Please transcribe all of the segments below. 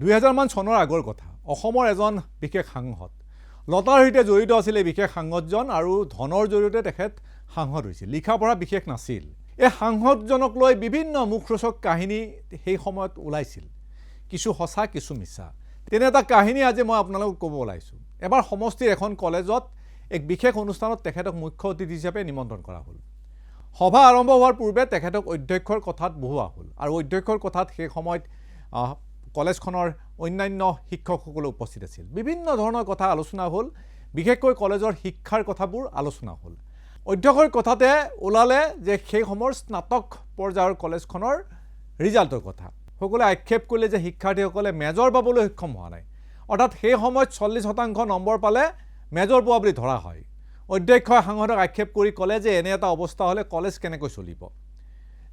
2000 চনৰ আগৰ কথা অসমৰ এজন বিশেষ সাংসদ লতাৰ সৈতে জড়িত আছিল এই বিশেষ সাংসদজন আৰু ধনৰ জৰিয়তে তেখেত সাংসদ হৈছিল লিখা পঢ়া বিশেষ নাছিল এই সাংসদজনক লৈ বিভিন্ন মুখৰোচক কাহিনী সেই সময়ত ওলাইছিল কিছু সঁচা কিছু মিছা তেনে এটা কাহিনী আজি মই আপোনালোকক ক'ব ওলাইছো এবাৰ সমষ্টিৰ এখন কলেজত এক বিশেষ অনুষ্ঠানত তেখেতক মুখ্য অতিথি হিচাপে নিমন্ত্ৰণ কৰা হ'ল সভা আৰম্ভ হোৱাৰ পূৰ্বে তেখেতক অধ্যক্ষৰ কথাত বহোৱা হ'ল আৰু অধ্যক্ষৰ কথাত সেই সময়ত কলেজখনৰ অন্যান্য শিক্ষকসকল উপস্থিত আছিল বিভিন্ন ধৰণৰ কথা আলোচনা হ'ল বিশেষকৈ কলেজৰ শিক্ষাৰ কথাবোৰ আলোচনা হ'ল অধ্যক্ষৰ কথাতে ওলালে যে সেই সময়ৰ স্নাতক পৰ্যায়ৰ কলেজখনৰ ৰিজাল্টৰ কথা সকলে আক্ষেপ কৰিলে যে শিক্ষাৰ্থীসকলে মেজৰ পাবলৈ সক্ষম হোৱা নাই অৰ্থাৎ সেই সময়ত 40% নম্বৰ পালে মেজৰ পোৱা বুলি ধৰা হয় অধ্যক্ষই সাংসদক আক্ষেপ কৰি ক'লে যে এনে এটা অৱস্থা হ'লে কলেজ কেনেকৈ চলিব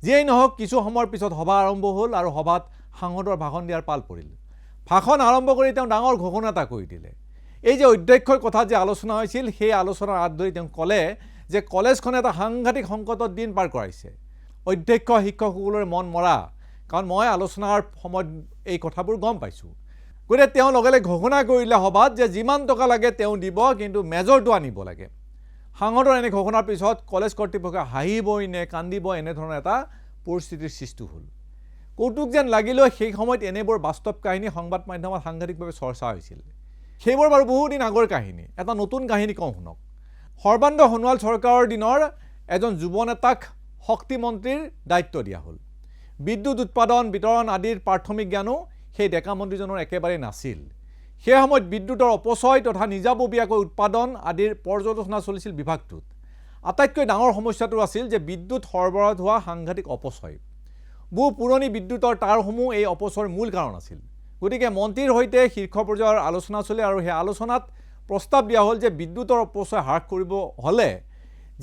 যিয়েই নহওক কিছু সময়ৰ পিছত সভা আৰম্ভ হ'ল আৰু সভাত সাংসদৰ ভাষণ দিয়াৰ পাল পৰিল ভাষণ আৰম্ভ কৰি তেওঁ ডাঙৰ ঘোষণা এটা কৰি দিলে এই যে অধ্যক্ষৰ কথা যে আলোচনা হৈছিল সেই আলোচনাৰ আঁত ধৰি তেওঁ ক'লে যে কলেজখনে এটা সাংঘাতিক সংকটৰ দিন পাৰ কৰাইছে অধ্যক্ষ শিক্ষকসকলৰ মন মৰা কাৰণ মই আলোচনাৰ সময়ত এই কথাবোৰ গম পাইছোঁ গতিকে তেওঁ লগে লগে ঘোষণা কৰিলে সভাত যে যিমান টকা লাগে তেওঁ দিব কিন্তু মেজৰটো আনিব লাগে সাংসদৰ এনে ঘোষণাৰ পিছত কলেজ কৰ্তৃপক্ষই হাঁহিবই নে কান্দিব এনেধৰণৰ এটা পৰিস্থিতিৰ সৃষ্টি হ'ল কৌতুক যেন লাগিলেও সেই সময়ত এনেবোৰ বাস্তৱ কাহিনী সংবাদ মাধ্যমত সাংঘাতিকভাৱে চৰ্চা হৈছিল সেইবোৰ বাৰু বহুদিন আগৰ কাহিনী এটা নতুন কাহিনী কওঁ শুনক সৰ্বানন্দ সোণোৱাল চৰকাৰৰ দিনৰ এজন যুৱ নেতাক শক্তি মন্ত্ৰীৰ দায়িত্ব দিয়া হ'ল বিদ্যুৎ উৎপাদন বিতৰণ আদিৰ প্ৰাথমিক জ্ঞানো সেই ডেকা মন্ত্ৰীজনৰ একেবাৰে নাছিল সেই সময়ত বিদ্যুতৰ অপচয় তথা নিজাববীয়াকৈ উৎপাদন আদিৰ পৰ্যালোচনা চলিছিল বিভাগটোত আটাইতকৈ ডাঙৰ সমস্যাটো আছিল যে বিদ্যুৎ সৰবৰাহত হোৱা সাংঘাতিক অপচয় বহু পুৰণি বিদ্যুতৰ তাৰসমূহ এই অপচয়ৰ মূল কাৰণ আছিল গতিকে মন্ত্ৰীৰ সৈতে শীৰ্ষ পৰ্যায়ৰ আলোচনা চলে আৰু সেই আলোচনাত প্ৰস্তাৱ দিয়া হ'ল যে বিদ্যুতৰ অপচয় হ্ৰাস কৰিব হ'লে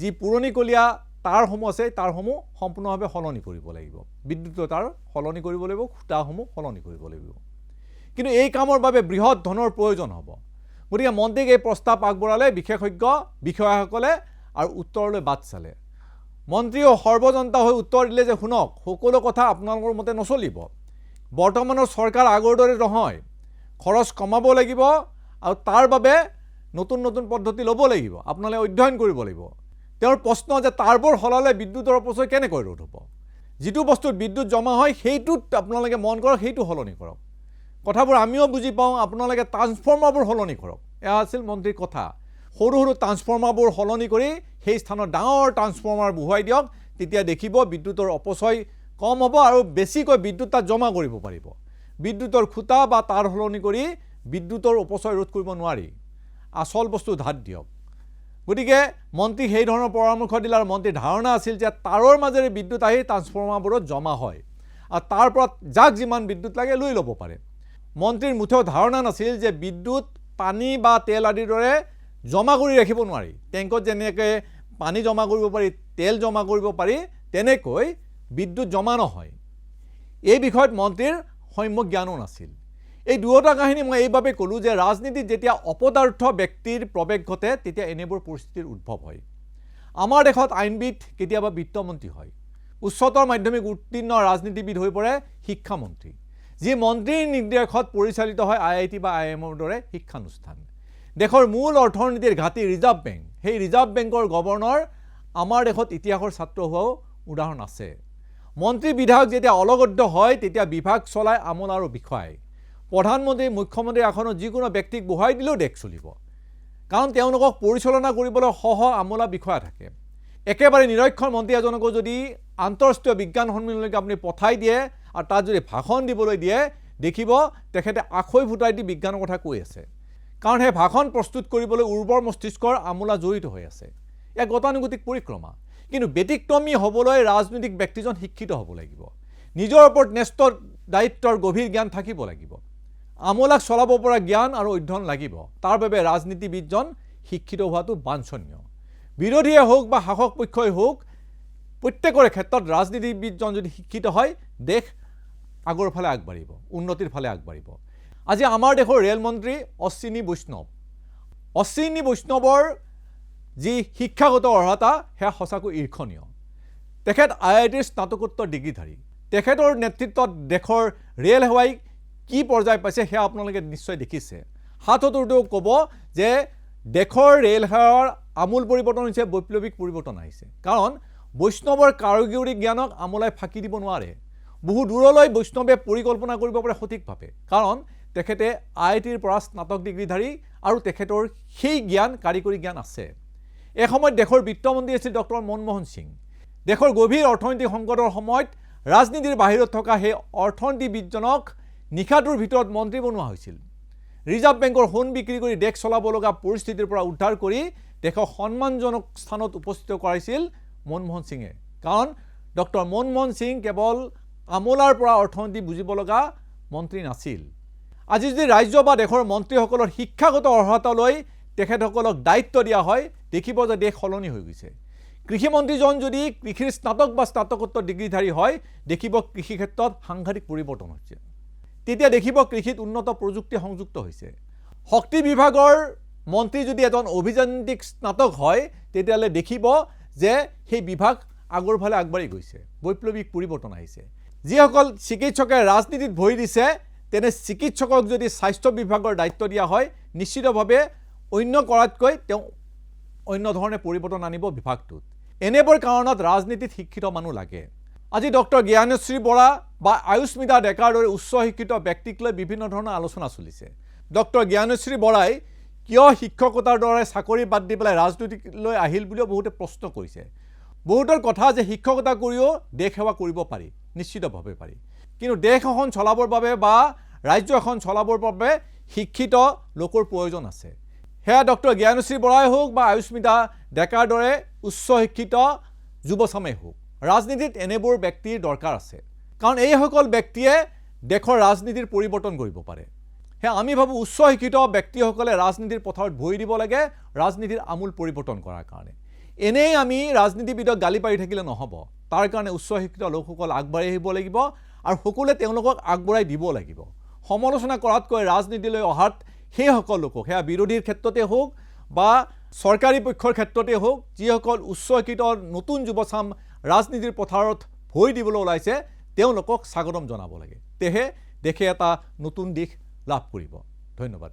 যি পুৰণিকলীয়া তাৰসমূহ আছে তাৰসমূহ সম্পূৰ্ণভাৱে সলনি কৰিব লাগিব বিদ্যুতৰ তাৰ সলনি কৰিব লাগিব খুঁটাসমূহ সলনি কৰিব লাগিব কিন্তু এই কামৰ বাবে বৃহৎ ধনৰ প্ৰয়োজন হ'ব গতিকে মন্ত্ৰীক এই প্ৰস্তাৱ আগবঢ়ালে বিশেষজ্ঞ বিষয়াসকলে আৰু উত্তৰলৈ বাট চালে মন্ত্ৰীও সৰ্বজনতা হৈ উত্তৰ দিলে যে শুনক সকলো কথা আপোনালোকৰ মতে নচলিব বৰ্তমানৰ চৰকাৰ আগৰ দৰে নহয় খৰচ কমাব লাগিব আৰু তাৰ বাবে নতুন নতুন পদ্ধতি ল'ব লাগিব আপোনালোকে অধ্যয়ন কৰিব লাগিব তেওঁৰ প্ৰশ্ন যে তাৰবোৰ সলালে বিদ্যুতৰ অপচয় কেনেকৈ ৰোধ হ'ব যিটো বস্তুত বিদ্যুৎ জমা হয় সেইটোত আপোনালোকে মন কৰক সেইটো সলনি কৰক কথাবোৰ আমিও বুজি পাওঁ আপোনালোকে ট্ৰান্সফৰ্মাৰবোৰ সলনি কৰক এয়া আছিল মন্ত্ৰীৰ কথা সৰু সৰু ট্ৰান্সফৰ্মাৰবোৰ সলনি কৰি সেই স্থানত ডাঙৰ ট্ৰান্সফৰ্মাৰ বহুৱাই দিয়ক তেতিয়া দেখিব বিদ্যুতৰ অপচয় কম হ'ব আৰু বেছিকৈ বিদ্যুৎ তাত জমা কৰিব পাৰিব বিদ্যুতৰ খুঁটা বা তাৰ সলনি কৰি বিদ্যুতৰ অপচয় ৰোধ কৰিব নোৱাৰি আসল বস্তু ধাত দিয়ক গতিকে মন্ত্ৰী সেই ধৰণৰ পৰামৰ্শ দিলে আৰু মন্ত্ৰীৰ ধাৰণা আছিল যে তাৰৰ মাজেৰে বিদ্যুৎ আহি ট্ৰান্সফৰ্মাৰবোৰত জমা হয় আৰু তাৰ পৰা যাক যিমান বিদ্যুৎ লাগে লৈ ল'ব পাৰে মন্ত্ৰীৰ মুঠেও ধাৰণা নাছিল যে বিদ্যুৎ পানী বা তেল আদিৰ দৰে জমা কৰি ৰাখিব নোৱাৰি টেংকত যেনেকৈ পানী জমা কৰিব পাৰি তেল জমা কৰিব পাৰি তেনেকৈ বিদ্যুৎ জমা নহয় এই বিষয়ত মন্ত্ৰীৰ সম্যক জ্ঞানো নাছিল এই দুয়োটা কাহিনী মই এইভাবে ক'লোঁ যে ৰাজনীতিত যেতিয়া অপদাৰ্থ ব্যক্তিৰ প্ৰৱেশ ঘটে তেতিয়া এনেবোৰ পৰিস্থিতিৰ উদ্ভৱ হয় আমাৰ দেশত আইনবিদ কেতিয়াবা বিত্তমন্ত্ৰী হয় উচ্চতৰ মাধ্যমিক উত্তীৰ্ণ ৰাজনীতিবিদ হৈ পৰে শিক্ষামন্ত্ৰী যি মন্ত্ৰীৰ নিৰ্দেশত পৰিচালিত হয় IIT বা IIMৰ দৰে শিক্ষানুষ্ঠান দেশৰ মূল অৰ্থনীতিৰ ঘাটি ৰিজাৰ্ভ বেংক সেই ৰিজাৰ্ভ বেংকৰ গভৰ্ণৰ আমাৰ দেশত ইতিহাসৰ ছাত্ৰ হোৱাও উদাহৰণ আছে মন্ত্ৰী বিধায়ক যেতিয়া অলগদ্ধ হয় তেতিয়া বিভাগ চলাই আমোল আৰু বিষয় প্ৰধানমন্ত্ৰী মুখ্যমন্ত্ৰী আসনত যিকোনো ব্যক্তিক বহাই দিলেও দেশ চলিব কাৰণ তেওঁলোকক পৰিচালনা কৰিবলৈ সহ আমোলা বিষয়া থাকে একেবাৰে নিৰক্ষৰ মন্ত্ৰী এজনকো যদি আন্তঃৰাষ্ট্ৰীয় বিজ্ঞান সন্মিলনলৈকে আপুনি পঠাই দিয়ে আৰু তাত যদি ভাষণ দিবলৈ দিয়ে দেখিব তেখেতে আখৈ ফুটাই দি বিজ্ঞানৰ কথা কৈ আছে কাৰণ সেই ভাষণ প্ৰস্তুত কৰিবলৈ উৰ্বৰ মস্তিষ্কৰ আমোলা জড়িত হৈ আছে এক গতানুগতিক পৰিক্ৰমা কিন্তু ব্যতিক্ৰমী হ'বলৈ ৰাজনৈতিক ব্যক্তিজন শিক্ষিত হ'ব লাগিব নিজৰ ওপৰত ন্যস্ত দায়িত্বৰ গভীৰ জ্ঞান থাকিব লাগিব আমোলাক চলাব পৰা জ্ঞান আৰু অধ্যয়ন লাগিব তাৰ বাবে ৰাজনীতিবিদজন শিক্ষিত হোৱাটো বাঞ্ছনীয় বিৰোধীয়ে হোক বা শাসক পক্ষই হোক প্ৰত্যেকৰে ক্ষেত্ৰত ৰাজনীতিবিদজন যদি শিক্ষিত হয় দেশ আগৰ ফালে আগবাঢ়িব উন্নতিৰ ফালে আগবাঢ়িব আজি আমাৰ দেশৰ ৰেল মন্ত্ৰী অশ্বিনী বৈষ্ণৱৰ যি শিক্ষাগত অৰ্হতা সেয়া সঁচাকৈ ঈৰ্ষণীয় তেখেত IITৰ স্নাতকোত্তৰ ডিগ্ৰীধাৰী তেখেতৰ নেতৃত্বত দেশৰ ৰেল সেৱাই কি পৰ্যায় পাইছে সেয়া আপোনালোকে নিশ্চয় দেখিছে। হাততো ক'ব যে দেশৰ ৰেল সেৱাৰ আমূল পৰিৱৰ্তন হৈছে, বৈপ্লৱিক পৰিৱৰ্তন আহিছে। কাৰণ বৈষ্ণৱৰ কাৰিকৰী জ্ঞানক আমোলাই ফাঁকি দিব নোৱাৰে। বহু দূৰলৈ বৈষ্ণৱে পৰিকল্পনা কৰিব পাৰে সঠিকভাৱে, কাৰণ তেখেতে IITৰ পৰা স্নাতক ডিগ্ৰীধাৰী আৰু তেখেতৰ সেই জ্ঞান, কাৰিকৰী জ্ঞান আছে। এই সময়ত দেশৰ বিত্তমন্ত্ৰী আছিল ডক্টৰ মনমোহন সিং। দেশৰ গভীৰ অৰ্থনৈতিক সংকটৰ সময়ত ৰাজনীতিৰ বাহিৰত থকা সেই অৰ্থনীতিবিদজনক নিশাটোৰ ভিতৰত মন্ত্ৰী বনোৱা হৈছিল। ৰিজাৰ্ভ বেংকৰ সোণ বিক্ৰী কৰি দেশ চলাব লগা পৰিস্থিতিৰ পৰা উদ্ধাৰ কৰি দেশক সন্মানজনক স্থানত উপস্থিত কৰাইছিল মনমোহন সিঙে। কাৰণ ডক্টৰ মনমোহন সিং কেৱল আমোলাৰ পৰা অৰ্থনীতি বুজিব লগা মন্ত্ৰী নাছিল। আজি যদি ৰাজ্য বা দেশৰ মন্ত্ৰীসকলৰ শিক্ষাগত অৰ্হতালৈ তেখেতসকলক দায়িত্ব দিয়া হয়, দেখিব যে দেশ সলনি হৈ গৈছে। কৃষিমন্ত্ৰীজন যদি কৃষিৰ স্নাতক বা স্নাতকোত্তৰ ডিগ্ৰীধাৰী হয়, দেখিব কৃষি ক্ষেত্ৰত সাংঘাতিক পৰিৱৰ্তন হৈছে। তেতিয়া দেখিব কৃষিত উন্নত প্ৰযুক্তি সংযুক্ত হৈছে। শক্তি বিভাগৰ মন্ত্ৰী যদি এজন অভিযান্ত্ৰিক স্নাতক হয়, তেতিয়াহ'লে দেখিব যে সেই বিভাগ আগৰ ফালে আগবাঢ়ি গৈছে, বৈপ্লৱিক পৰিৱৰ্তন আহিছে। যিসকল চিকিৎসকে ৰাজনীতিত ভৰি দিছে, তেনে চিকিৎসকক যদি স্বাস্থ্য বিভাগৰ দায়িত্ব দিয়া হয়, নিশ্চিতভাৱে অন্য কৰাতকৈ তেওঁ অন্য ধৰণে পৰিৱৰ্তন আনিব বিভাগটোত। এনেবোৰ কাৰণত ৰাজনীতিত শিক্ষিত মানুহ লাগে। আজি ডক্টৰ জ্ঞানশ্ৰী বৰা বা আয়ুস্মিতা ডেকাৰ দৰে উচ্চ শিক্ষিত ব্যক্তিক লৈ বিভিন্ন ধৰণৰ আলোচনা চলিছে। ডক্টৰ জ্ঞানশ্ৰী বৰাই কিয় শিক্ষকতাৰ দৰে চাকৰি বাদ দি পেলাই ৰাজনীতিলৈ আহিল বুলিও বহুতে প্ৰশ্ন কৰিছে। বহুতৰ কথা যে শিক্ষকতা কৰিও দেশ সেৱা কৰিব পাৰি, নিশ্চিতভাৱে পাৰি। কিন্তু দেশ এখন চলাবৰ বাবে বা ৰাজ্য এখন চলাবৰ বাবে শিক্ষিত লোকৰ প্ৰয়োজন আছে। সেয়া ডক্টৰ জ্ঞানশ্ৰী বৰাই হওক বা আয়ুস্মিতা ডেকাৰ দৰে উচ্চ শিক্ষিত যুৱচামেই হওক, ৰাজনীতিত এনেবোৰ ব্যক্তিৰ দৰকাৰ আছে। কাৰণ এইসকল ব্যক্তিয়ে দেশৰ ৰাজনীতিৰ পৰিৱৰ্তন কৰিব পাৰে। সেয়া আমি ভাবোঁ উচ্চ শিক্ষিত ব্যক্তিসকলে ৰাজনীতিৰ পথাৰত ভৰি দিব লাগে, ৰাজনীতিৰ আমূল পৰিৱৰ্তন কৰাৰ কাৰণে। এনেই আমি ৰাজনীতিবিদক গালি পাৰি থাকিলে নহ'ব। তাৰ কাৰণে উচ্চ শিক্ষিত লোকসকল আগবাঢ়ি আহিব লাগিব আৰু সকলোৱে তেওঁলোকক আগবঢ়াই দিব লাগিব। সমালোচনা কৰাতকৈ ৰাজনীতিলৈ অহাত সেইসকল লোকক, সেয়া বিৰোধীৰ ক্ষেত্ৰতে হওক বা চৰকাৰী পক্ষৰ ক্ষেত্ৰতে হওক, যিসকল উচ্চ শিক্ষিত নতুন যুৱচাম ৰাজনীতিৰ পথাৰত ভৰি দিবলৈ ওলাইছে, তেওঁলোকক স্বাগতম জনাব লাগে। তেহে দেশে এটা নতুন দিশ লাভ কৰিব। ধন্যবাদ।